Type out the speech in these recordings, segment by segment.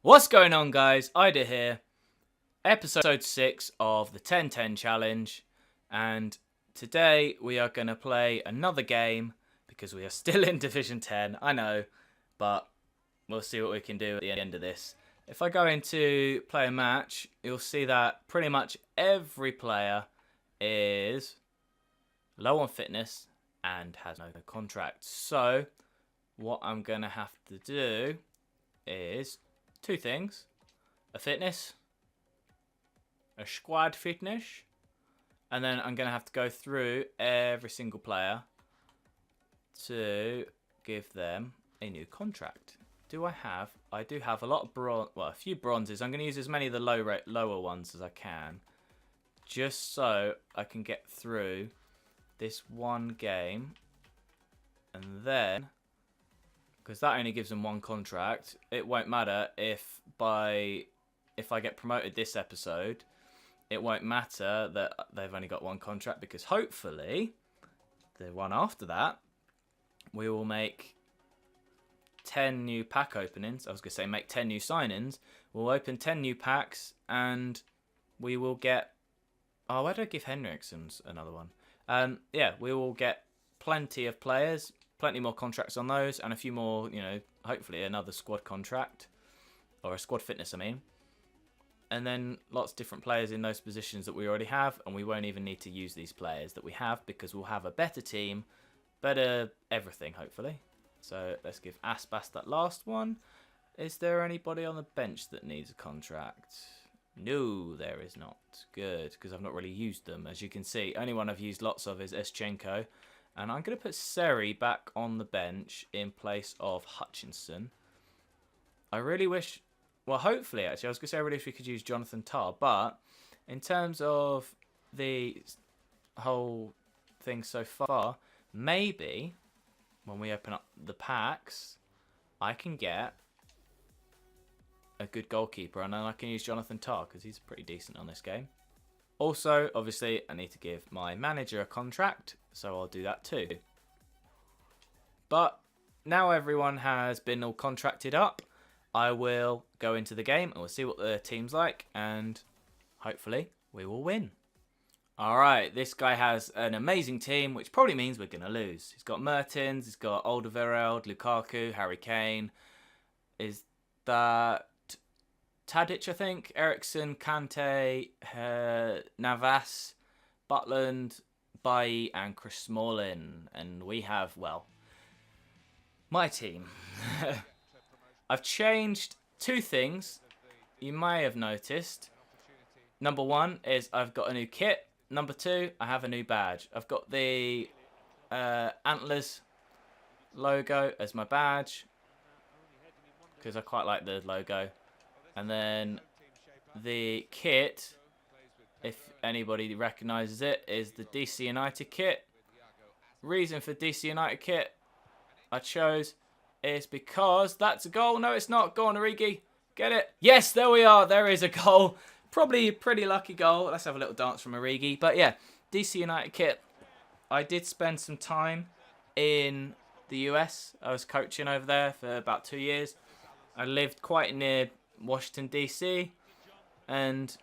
What's going on, guys? Ida here. Episode 6 of the 10-10 challenge. And today we are going to play another game because we are still in Division 10. I know, but we'll see what we can do at the end of this. If I go into play a match, you'll see that pretty much every player is low on fitness and has no contract. So what I'm going to have to do is two things: a fitness, a squad fitness, and then I'm going to have to go through every single player to give them a new contract. I do have a lot of a few bronzes. I'm going to use as many of the lower ones as I can, just so I can get through this one game, and then, because that only gives them one contract, it won't matter if I get promoted this episode, it won't matter that they've only got one contract, because hopefully the one after that we will make 10 new pack openings. I was going to say make 10 new signings. We'll open 10 new packs and we will get... Oh, why did I give Henriksen's another one? Yeah, we will get plenty of players, plenty more contracts on those, and a few more, hopefully another squad contract, or a squad fitness, I mean. And then lots of different players in those positions that we already have, and we won't even need to use these players that we have because we'll have a better team, better everything, hopefully. So let's give Aspas that last one. Is there anybody on the bench that needs a contract? No, there is not. Good, because I've not really used them. As you can see, only one I've used lots of is Eschenko. And I'm going to put Seri back on the bench in place of Hutchinson. I really wish... Well, hopefully, actually, I was going to say I really wish we could use Jonathan Tah. But in terms of the whole thing so far, maybe when we open up the packs, I can get a good goalkeeper. And then I can use Jonathan Tah because he's pretty decent on this game. Also, obviously, I need to give my manager a contract, so I'll do that too. But now everyone has been all contracted up, I will go into the game and we'll see what the team's like, and hopefully we will win. Alright, this guy has an amazing team, which probably means we're going to lose. He's got Mertens, he's got Alderweireld, Lukaku, Harry Kane. Is that Tadic, I think? Eriksen, Kante, Navas, Butland, Bailly, and Chris Smalling. And we have, well, my team. I've changed two things you may have noticed. Number one is I've got a new kit. Number two, I have a new badge. I've got the Antlers logo as my badge because I quite like the logo. And then the kit, if anybody recognises it, is the DC United kit. Reason for DC United kit I chose is because that's a goal. No, it's not. Go on, Origi. Get it. Yes, there we are. There is a goal. Probably a pretty lucky goal. Let's have a little dance from Origi. But yeah, DC United kit. I did spend some time in the US. I was coaching over there for about 2 years. I lived quite near Washington, DC. And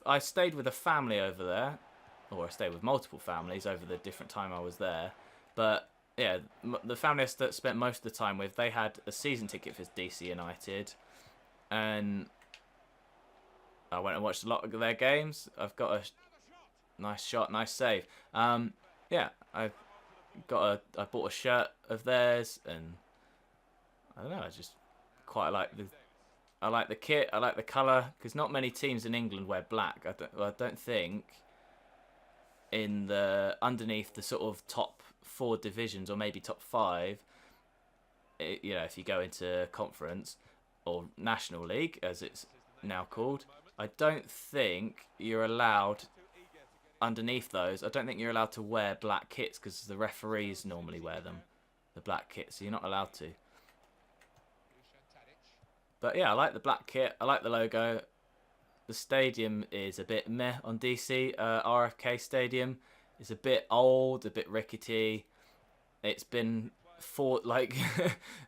I stayed with a family over there. Or I stayed with multiple families over the different time I was there. But yeah, the family I spent most of the time with, they had a season ticket for DC United. And I went and watched a lot of their games. I've got a nice shot, nice save. Yeah, I bought a shirt of theirs, and I don't know, I just quite like the kit. I like the colour, because not many teams in England wear black. I don't think in the underneath the sort of top 4 divisions, or maybe top 5, if you go into conference or National League as it's now called, I don't think you're allowed underneath those. I don't think you're allowed to wear black kits because the referees normally wear them, the black kits, so you're not allowed to. But yeah, I like the black kit. I like the logo. The stadium is a bit meh on DC. RFK Stadium is a bit old, a bit rickety. It's been four, like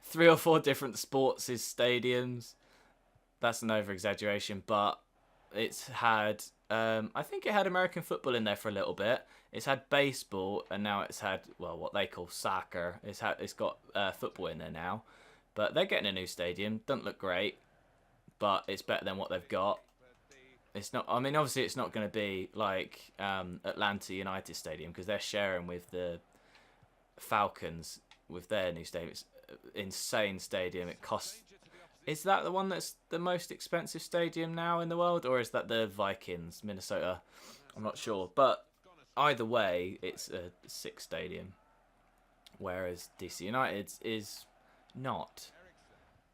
3 or 4 different sports stadiums. That's an over exaggeration, but it's had I think it had American football in there for a little bit. It's had baseball, and now it's had, well, what they call soccer. It's got football in there now, but they're getting a new stadium. Doesn't look great, but it's better than what they've got. It's not. I mean, obviously, it's not going to be like Atlanta United Stadium, because they're sharing with the Falcons with their new stadium. It's an insane stadium. It costs. Is that the one that's the most expensive stadium now in the world, or is that the Vikings, Minnesota? I'm not sure, but either way, it's a sick stadium, whereas DC United's is not.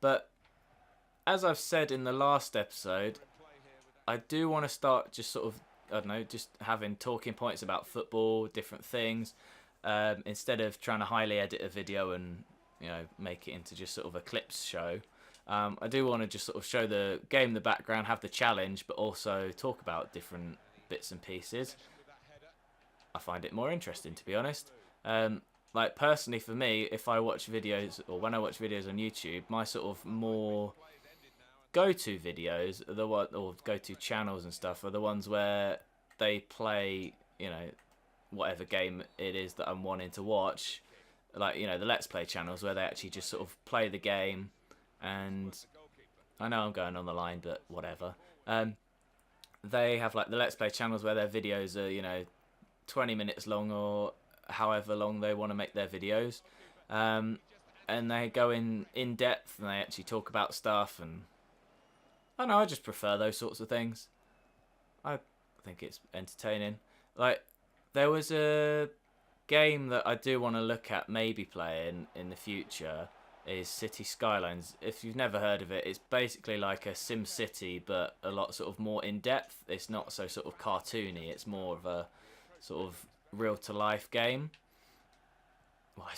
But as I've said in the last episode, I do want to start just sort of, I don't know, just having talking points about football, different things, instead of trying to highly edit a video and, you know, make it into just sort of a clips show. I do want to just sort of show the game in the background, have the challenge, but also talk about different bits and pieces. I find it more interesting, to be honest. Like, personally for me, if I watch videos, or when I watch videos on YouTube, my sort of more go-to videos, or go-to channels and stuff, are the ones where they play, you know, whatever game it is that I'm wanting to watch. Like, you know, the Let's Play channels, where they actually just sort of play the game. And I know I'm going on the line, but whatever. They have like the Let's Play channels where their videos are, you know, 20 minutes long, or however long they want to make their videos. And they go in depth, and they actually talk about stuff, and I don't know, I just prefer those sorts of things. I think it's entertaining. Like, there was a game that I do want to look at maybe playing in the future, is City Skylines. If you've never heard of it, it's basically like a Sim City, but a lot sort of more in depth. It's not so sort of cartoony. It's more of a sort of real to life game. Well,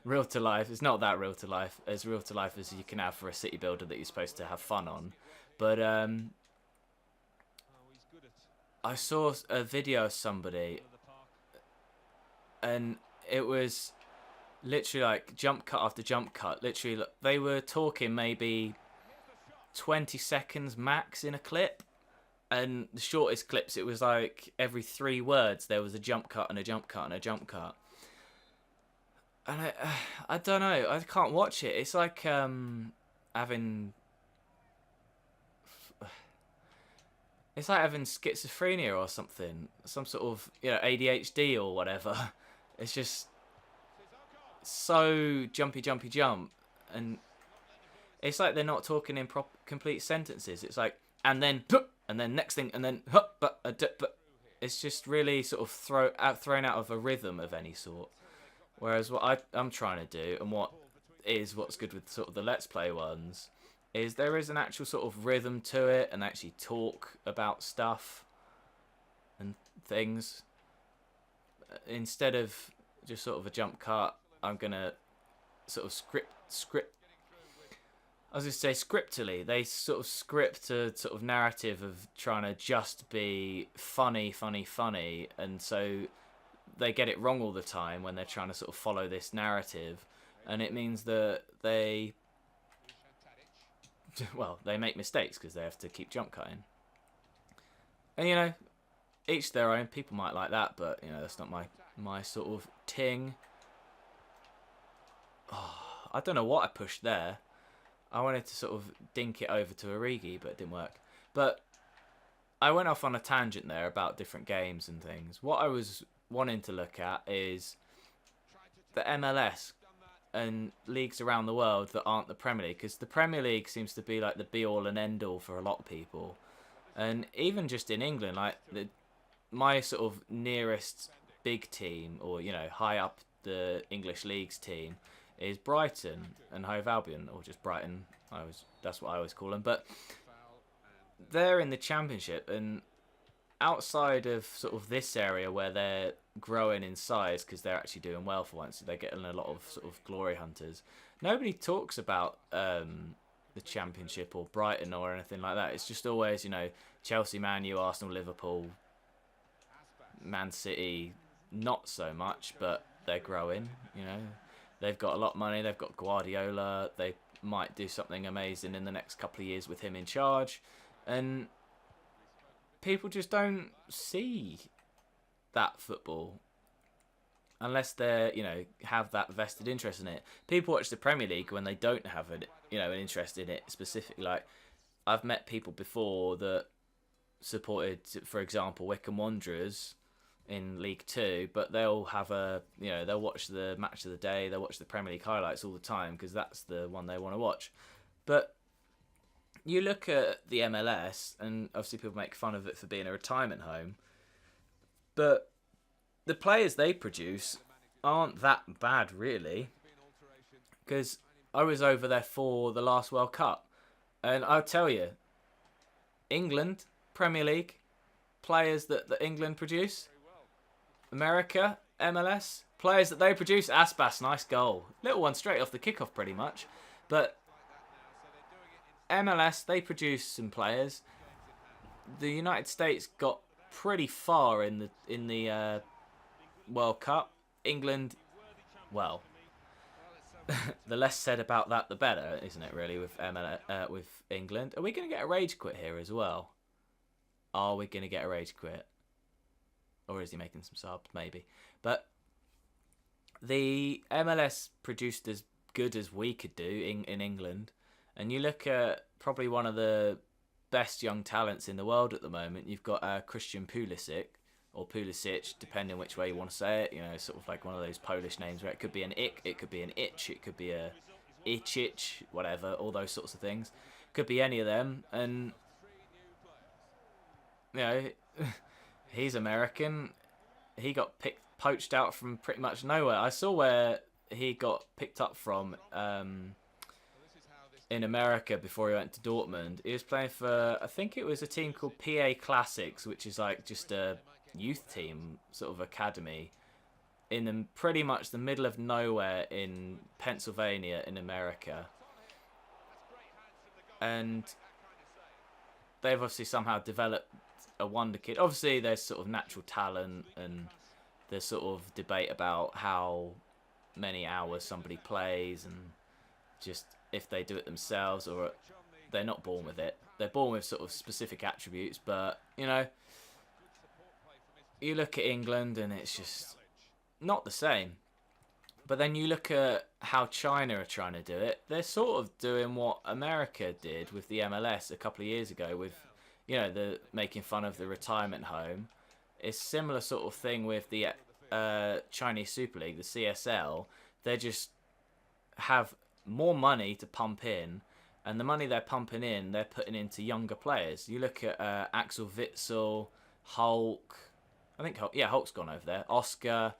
real to life. It's not that real to life as you can have for a city builder that you're supposed to have fun on. But I saw a video of somebody, and it was literally like jump cut after jump cut. Literally, they were talking maybe 20 seconds max in a clip, and the shortest clips, it was like every 3 words there was a jump cut and a jump cut and a jump cut. And I don't know, I can't watch it. It's like having schizophrenia or something, some sort of, you know, ADHD or whatever. It's just so jumpy, jump, and it's like they're not talking in complete sentences. It's like, and then next thing, and then but it's just really sort of thrown out of a rhythm of any sort. Whereas what I'm trying to do, and what's good with sort of the Let's Play ones, is there is an actual sort of rhythm to it, and actually talk about stuff and things instead of just sort of a jump cut. I'm gonna sort of script. I was gonna say scriptally. They sort of script a sort of narrative of trying to just be funny, and so they get it wrong all the time when they're trying to sort of follow this narrative, and it means that they make mistakes because they have to keep jump cutting. And, you know, each their own. People might like that, but, you know, that's not my sort of ting. Oh, I don't know what I pushed there. I wanted to sort of dink it over to Origi, but it didn't work. But I went off on a tangent there about different games and things. What I was wanting to look at is the MLS and leagues around the world that aren't the Premier League, because the Premier League seems to be like the be-all and end-all for a lot of people. And even just in England, like my sort of nearest big team, or, you know, high up the English leagues team, is Brighton and Hove Albion, or just Brighton. That's what I always call them. But they're in the Championship, and outside of sort of this area where they're growing in size because they're actually doing well for once, they're getting a lot of sort of glory hunters. Nobody talks about the Championship or Brighton or anything like that. It's just always, you know, Chelsea, Man U, Arsenal, Liverpool, Man City. Not so much, but they're growing. You know, They've got a lot of money. They've got Guardiola. They might do something amazing in the next couple of years with him in charge. And people just don't see that football unless they're, have that vested interest in it. People watch the Premier League when they don't have an interest in it specifically. Like, I've met people before that supported, for example, Wycombe Wanderers in League Two, but they'll have they'll watch the match of the day, they'll watch the Premier League highlights all the time because that's the one they want to watch. But you look at the MLS, and obviously people make fun of it for being a retirement home, but the players they produce aren't that bad, really. Because I was over there for the last World Cup, and I'll tell you, England, Premier League, players that England produce, America, MLS, players that they produce, Aspas, nice goal. Little one straight off the kickoff pretty much. But MLS, they produce some players. The United States got pretty far in the World Cup. England, well, the less said about that, the better, isn't it? Really, with with England. Are we going to get a rage quit here as well? Are we going to get a rage quit, or is he making some subs? Maybe. But the MLS produced as good as we could do in England, and you look at probably one of the best young talents in the world at the moment. You've got Christian Pulisic, or Pulisic, depending which way you want to say it. Sort of like one of those Polish names where it could be an ick, it could be an itch, it could be a itchich, whatever, all those sorts of things. Could be any of them, and he's American. He got poached out from pretty much nowhere. I saw where he got picked up from in America before he went to Dortmund. He was playing for, I think it was a team called PA Classics, which is like just a youth team, sort of academy, in pretty much the middle of nowhere in Pennsylvania in America. And they've obviously somehow developed a wonder kid. Obviously there's sort of natural talent, and there's sort of debate about how many hours somebody plays, and just if they do it themselves or they're not born with it. They're born with sort of specific attributes, but you look at England and it's just not the same. But then you look at how China are trying to do it. They're sort of doing what America did with the MLS a couple of years ago with, the making fun of the retirement home. It's similar sort of thing with the Chinese Super League, the CSL. They just have more money to pump in, and the money they're pumping in, they're putting into younger players. You look at Axel Witsel, Hulk. I think Hulk's gone over there. Oscar,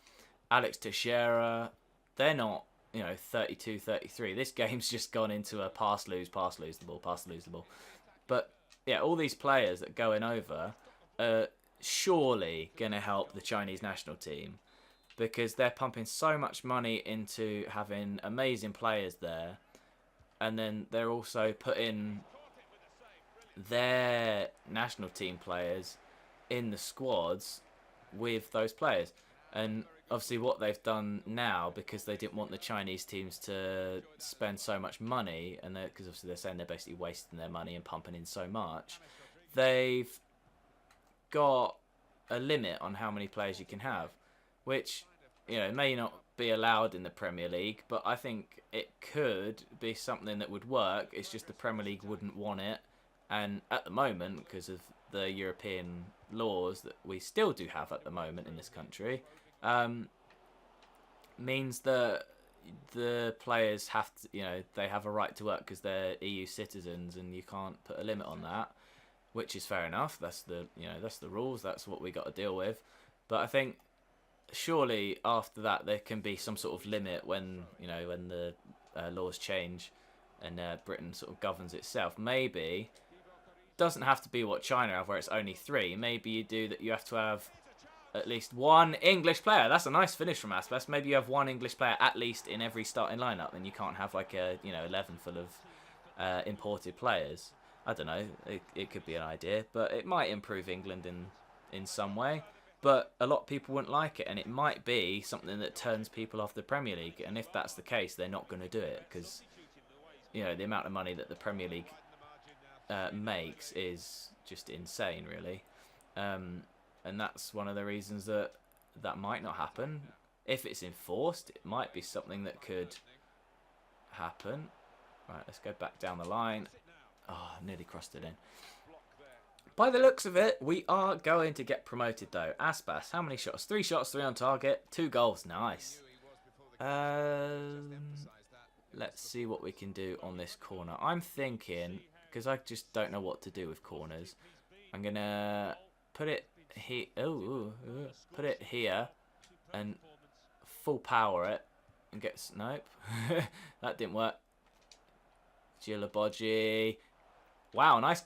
Alex Teixeira. They're not, 32, 33. This game's just gone into a pass, lose the ball. But, yeah, all these players that are going over are surely going to help the Chinese national team, because they're pumping so much money into having amazing players there, and then they're also putting their national team players in the squads with those players. And obviously what they've done now, because they didn't want the Chinese teams to spend so much money, and because obviously they're saying they're basically wasting their money and pumping in so much, they've got a limit on how many players you can have, which may not be allowed in the Premier League, but I think it could be something that would work. It's just the Premier League wouldn't want it, and at the moment, because of the European laws that we still do have at the moment in this country, means that the players have to, they have a right to work because they're EU citizens, and you can't put a limit on that, which is fair enough. That's the rules. That's what we got to deal with. But I think surely after that there can be some sort of limit when the laws change and Britain sort of governs itself. Maybe doesn't have to be what China have, where it's only 3. Maybe you do that. You have to have at least 1 English player. That's a nice finish from Aspas. Maybe you have 1 English player at least in every starting lineup, and you can't have like a 11 full of imported players. I don't know. It could be an idea, but it might improve England in some way. but a lot of people wouldn't like it, and it might be something that turns people off the Premier League. And if that's the case, they're not going to do it because the amount of money that the Premier League makes is just insane, really. And that's one of the reasons that might not happen. If it's enforced, it might be something that could happen. Right, let's go back down the line. Oh, nearly crossed it in. By the looks of it, we are going to get promoted, though. Aspas, how many shots? 3 shots, 3 on target, 2 goals. Nice. Let's see what we can do on this corner. I'm thinking, because I just don't know what to do with corners, I'm going to put it here. Put it here and full power it and get... Nope. That didn't work. Gilabodji. Wow, nice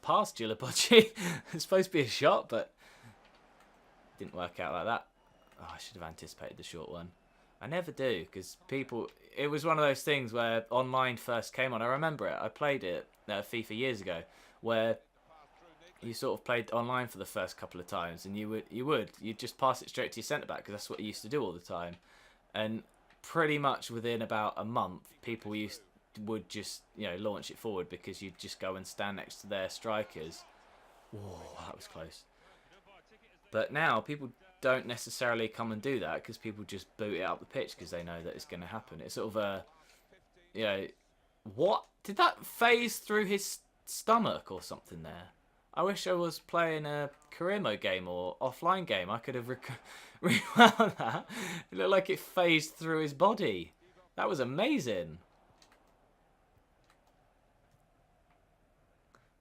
pass, Gilabodji. It's supposed to be a shot, but didn't work out like that. Oh, I should have anticipated the short one. I never do, because people... It was one of those things where online first came on. I remember it. I played it FIFA years ago, where you sort of played online for the first couple of times, and you'd just pass it straight to your centre back because that's what you used to do all the time. And pretty much within about a month, people would just launch it forward because you'd just go and stand next to their strikers. Whoa, that was close. But now people don't necessarily come and do that because people just boot it up the pitch because they know that it's going to happen. It's sort of a, what? Did that phase through his stomach or something there? I wish I was playing a career mode game or offline game. I could have rewound that. It looked like it phased through his body. That was amazing.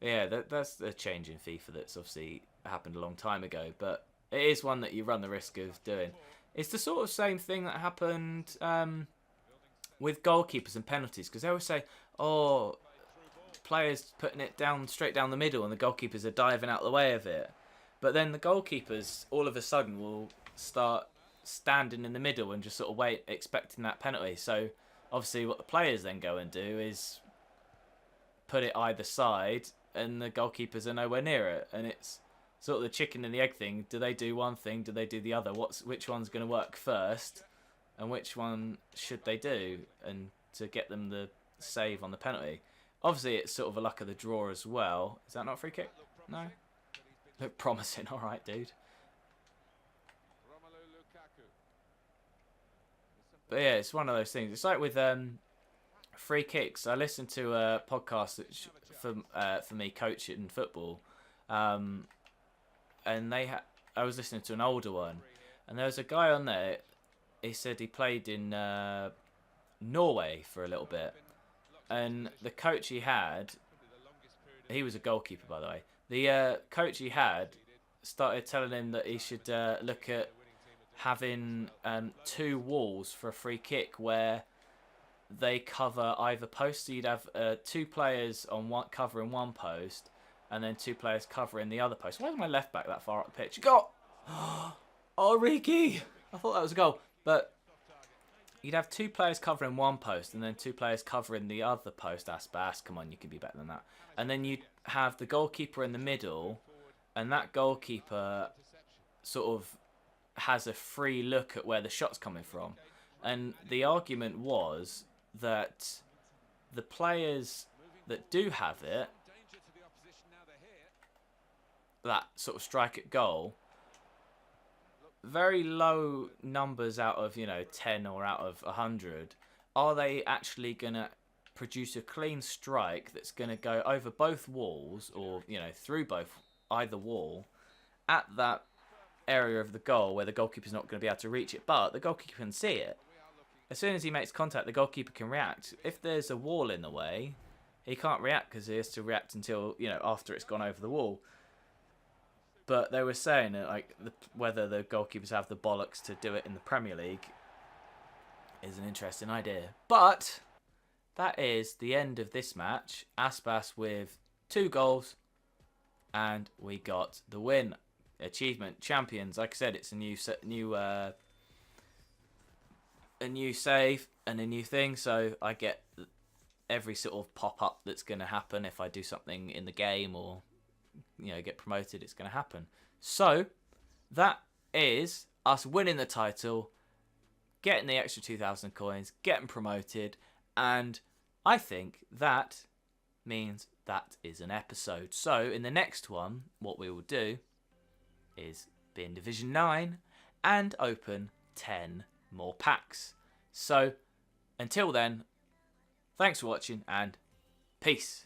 Yeah, that's a change in FIFA that's obviously happened a long time ago, but it is one that you run the risk of doing. It's the sort of same thing that happened with goalkeepers and penalties, because they always say, oh, players putting it straight down the middle and the goalkeepers are diving out the way of it. But then the goalkeepers all of a sudden will start standing in the middle and just sort of wait, expecting that penalty. So obviously what the players then go and do is put it either side, and the goalkeepers are nowhere near it. And it's sort of the chicken and the egg thing. Do they do one thing? Do they do the other? Which one's going to work first? And which one should they do? And to get them the save on the penalty. Obviously, it's sort of a luck of the draw as well. Is that not a free kick? No? Look promising. All right, dude. But yeah, it's one of those things. It's like with free kicks. I listened to a podcast for me coaching football, and I was listening to an older one, and there was a guy on there. He said he played in Norway for a little bit, and the coach he was a goalkeeper, by the way. The coach he had started telling him that he should look at having 2 walls for a free kick where they cover either post. So you'd have 2 players on covering one post, and then 2 players covering the other post. Why is my left back that far up the pitch? Go! Oh, Ricky! I thought that was a goal. But you'd have 2 players covering one post, and then 2 players covering the other post. Aspas, come on, you can be better than that. And then you'd have the goalkeeper in the middle, and that goalkeeper sort of has a free look at where the shot's coming from. And the argument was that the players that do have it, that sort of strike at goal, very low numbers out of 10 or out of 100, are they actually going to produce a clean strike that's going to go over both walls, or through either wall, at that area of the goal where the goalkeeper's not going to be able to reach it, but the goalkeeper can see it. As soon as he makes contact, the goalkeeper can react. If there's a wall in the way, he can't react because he has to react until after it's gone over the wall. But they were saying that whether the goalkeepers have the bollocks to do it in the Premier League is an interesting idea. But that is the end of this match. Aspas with 2 goals, and we got the win. Achievement champions. Like I said, it's a new save and a new thing. So I get every sort of pop up that's going to happen if I do something in the game or get promoted. It's going to happen. So that is us winning the title, getting the extra 2,000 coins, getting promoted, and I think that means that is an episode. So in the next one, what we will do is be in Division 9 and open 10 more packs. So until then, thanks for watching and peace.